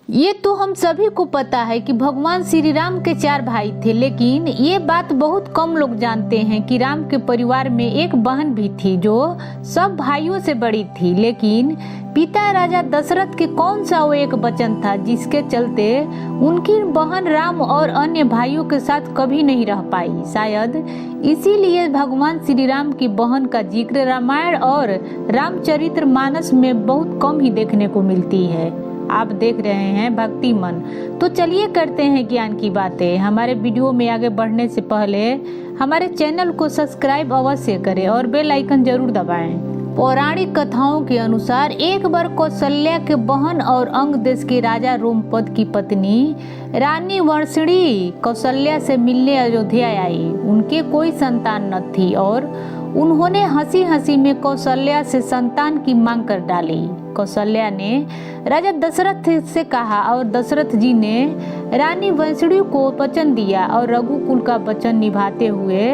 ये तो हम सभी को पता है कि भगवान श्री राम के 4 भाई थे, लेकिन ये बात बहुत कम लोग जानते हैं कि राम के परिवार में एक बहन भी थी जो सब भाइयों से बड़ी थी। लेकिन पिता राजा दशरथ के कौन सा वो एक वचन था जिसके चलते उनकी बहन राम और अन्य भाइयों के साथ कभी नहीं रह पाई। शायद इसीलिए भगवान श्री राम की बहन का जिक्र रामायण और रामचरितमानस में बहुत कम ही देखने को मिलती है। आप देख रहे हैं भक्ति मन। तो चलिए करते हैं ज्ञान की बातें। हमारे वीडियो में आगे बढ़ने से पहले हमारे चैनल को सब्सक्राइब अवश्य करें और बेल आइकन जरूर दबाएं। पौराणिक कथाओं के अनुसार एक बार कौशल्या के बहन और अंग देश के राजा रोमपद की पत्नी रानी वर्षणी कौशल्या से मिलने अयोध्या आई। उनके कोई संतान न थी और उन्होंने हंसी हंसी में कौशल्या से संतान की मांग कर डाली। कौशल्या ने राजा दशरथ से कहा और दशरथ जी ने रानी वंशड़ी को वचन दिया और रघुकुल का वचन निभाते हुए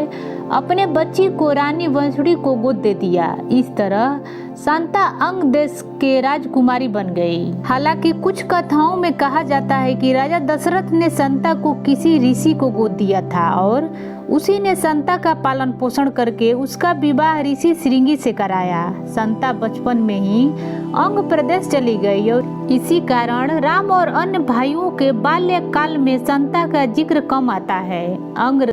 अपने बच्ची को रानी वंशड़ी को गोद दे दिया। इस तरह शांता अंग देश के राजकुमारी बन गई। हालांकि कुछ कथाओं में कहा जाता है कि राजा दशरथ ने शांता को किसी ऋषि को गोद दिया था और उसी ने शांता का पालन पोषण करके उसका विवाह ऋषि श्रृंगी से कराया। शांता बचपन में ही अंग प्रदेश चली गई और इसी कारण राम और अन्य भाइयों के बाल्यकाल में शांता का जिक्र कम आता है।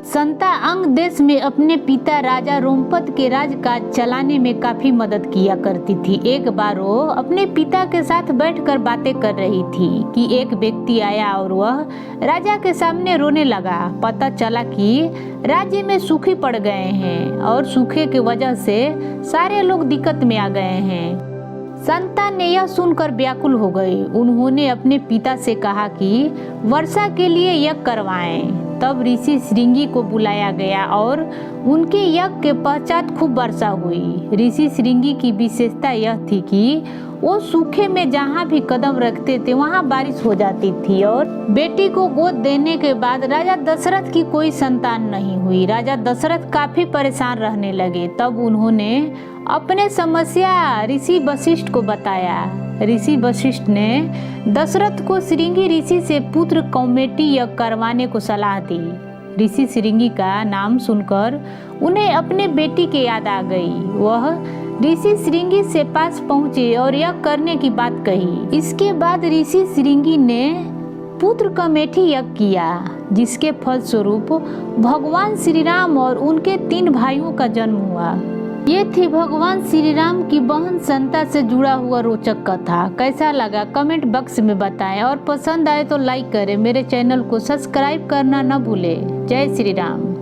शांता अंग देश में अपने पिता राजा रोमपद के राजकाज चलाने में काफी मदद किया करती थी। एक बार वो अपने पिता के साथ बैठकर बातें कर रही थी कि एक व्यक्ति आया और वह राजा के सामने रोने लगा। पता चला कि राज्य में सूखे पड़ गए हैं और सूखे की वजह से सारे लोग दिक्कत में आ गए हैं। शांता ने यह सुनकर व्याकुल हो गई। उन्होंने अपने पिता से कहा कि वर्षा के लिए यज्ञ करवाएं। तब ऋषि श्रृंगी को बुलाया गया और उनके यज्ञ के पश्चात खूब वर्षा हुई। ऋषि श्रृंगी की विशेषता यह थी कि वो सूखे में जहाँ भी कदम रखते थे वहाँ बारिश हो जाती थी। और बेटी को गोद देने के बाद राजा दशरथ की कोई संतान नहीं हुई। राजा दशरथ काफी परेशान रहने लगे। तब उन्होंने अपने समस्या ऋषि वशिष्ठ को बताया। ऋषि वशिष्ठ ने दशरथ को श्रृंगी ऋषि से पुत्र कौमेटी यज्ञ करवाने को सलाह दी। ऋषि श्रृंगी का नाम सुनकर उन्हें अपने बेटी की याद आ गई। वह ऋषि श्रृंगी से पास पहुंचे और यज्ञ करने की बात कही। इसके बाद ऋषि श्रृंगी ने पुत्र कौमेटी यज्ञ किया, जिसके फलस्वरूप भगवान श्री राम और उनके 3 भाइयों का जन्म हुआ। ये थी भगवान श्री राम की बहन शांता से जुड़ा हुआ रोचक कथा। कैसा लगा कमेंट बॉक्स में बताएं और पसंद आए तो लाइक करें। मेरे चैनल को सब्सक्राइब करना न भूलें। जय श्री राम।